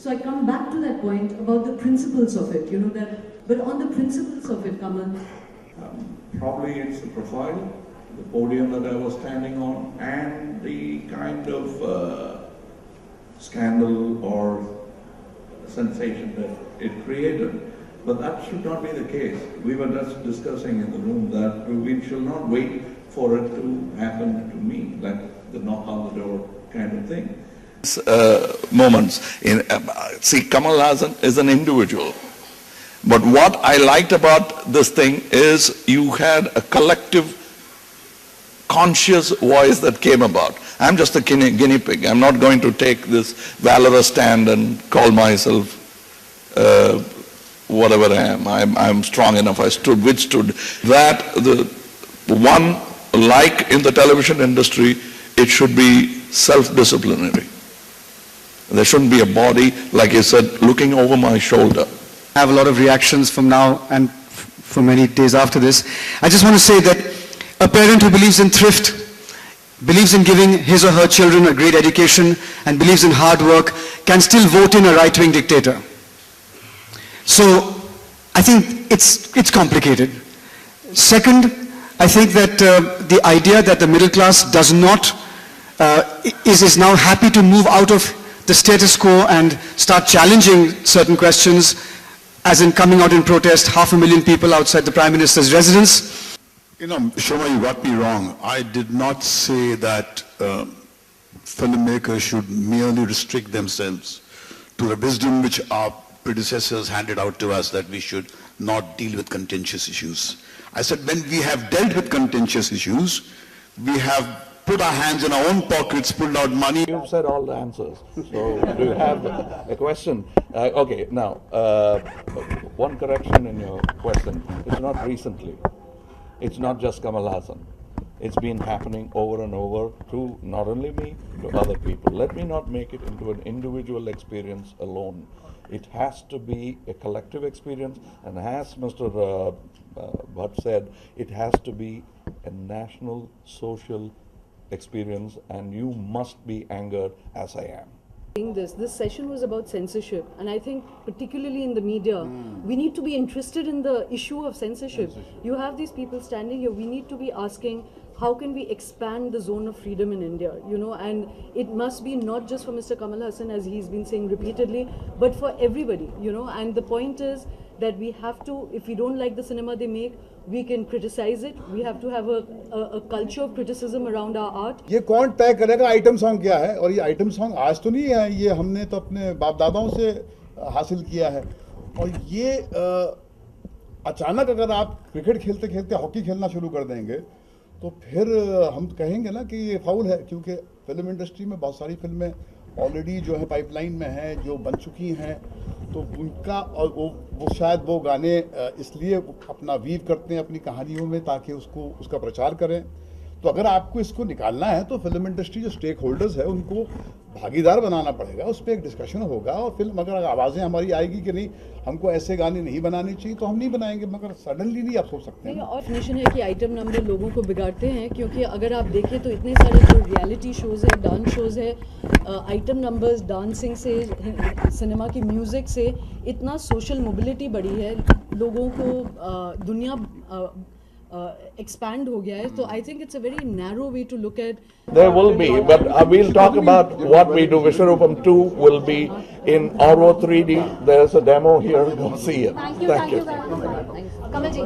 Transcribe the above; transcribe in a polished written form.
So I come back to that point about the principles of it, but on the principles of it, Kamal. Probably it's the profile, the podium that I was standing on, and the kind of scandal or sensation that it created. But that should not be the case. We were just discussing in the room that we shall not wait for it to happen to me, like the knock on the door kind of thing. Moments. See, Kamal Hassan is an individual. But what I liked about this thing is you had a collective, conscious voice that came about. I'm just a guinea pig. I'm not going to take this valorous stand and call myself whatever I am. I'm strong enough. I withstood that. The one, like in the television industry, it should be self-disciplinary. There shouldn't be a body, like you said, looking over my shoulder. I have a lot of reactions from now and for many days after this. I just want to say that a parent who believes in thrift, believes in giving his or her children a great education, and believes in hard work, can still vote in a right-wing dictator. So I think it's complicated. Second, I think that the idea that the middle class does not, is now happy to move out of the status quo and start challenging certain questions, as in coming out in protest, 500,000 people outside the Prime Minister's residence. Shoma, you got me wrong. I did not say that filmmakers should merely restrict themselves to the wisdom which our predecessors handed out to us, that we should not deal with contentious issues. I said when we have dealt with contentious issues, we have put our hands in our own pockets, pulled out money. You've said all the answers. So do you have a question? Okay, now, one correction in your question. It's not recently. It's not just Kamal Hassan. It's been happening over and over to not only me, to other people. Let me not make it into an individual experience alone. It has to be a collective experience, and as Mr. Bhatt said, it has to be a national social experience, and you must be angered as I am. This session was about censorship, and I think particularly in the media, we need to be interested in the issue of censorship. You have these people standing here, we need to be asking, how can we expand the zone of freedom in India, and it must be not just for Mr. Kamal Hassan, as he's been saying repeatedly, but for everybody, and the point is that we have to, if we don't like the cinema they make, we can criticize it. We have to have a culture of criticism around our art. ये कौन तय करेगा item song क्या है? और ये item song आज तो नहीं है, ये हमने तो अपने बाप दादाओं से हासिल किया है. और ये अचानक अगर आप क्रिकेट खेलते खेलते हॉकी खेलना शुरू कर देंगे, तो फिर हम कहेंगे ना कि ये फाउल है, क्योंकि फिल्म इंडस्ट्री में बहुत सारी फिल्में ऑलरेडी जो है पाइपलाइन में हैं, जो बन चुकी हैं, तो उनका और वो शायद वो गाने इसलिए अपना वीव करते हैं अपनी कहानियों में ताकि उसका प्रचार करें. तो अगर आपको इसको निकालना है तो फिल्म इंडस्ट्री जो स्टेक होल्डर्स है उनको भागीदार बनाना पड़ेगा, उस पर एक डिस्कशन होगा, और फिल्म अगर आवाज़ें हमारी आएगी कि नहीं हमको ऐसे गाने नहीं बनाने चाहिए तो हम नहीं बनाएंगे, मगर सडनली नहीं आप सोच सकते हैं. और डेफिनेशन है कि आइटम नंबर लोगों को बिगाड़ते हैं, क्योंकि अगर आप देखें तो इतने सारे जो रियलिटी शोज़ है, डांस शोज़ है, आइटम नंबर्स, डांसिंग से, सिनेमा की म्यूज़िक से इतना सोशल मोबिलिटी बढ़ी है, लोगों को दुनिया expand ho gaya hai. So I think it's a very narrow way to look at. There will be, but we'll talk about what we do. Vishwarupam 2 will be in Oro 3D. There's a demo here. Go see it. Thank you very much. Kamal ji.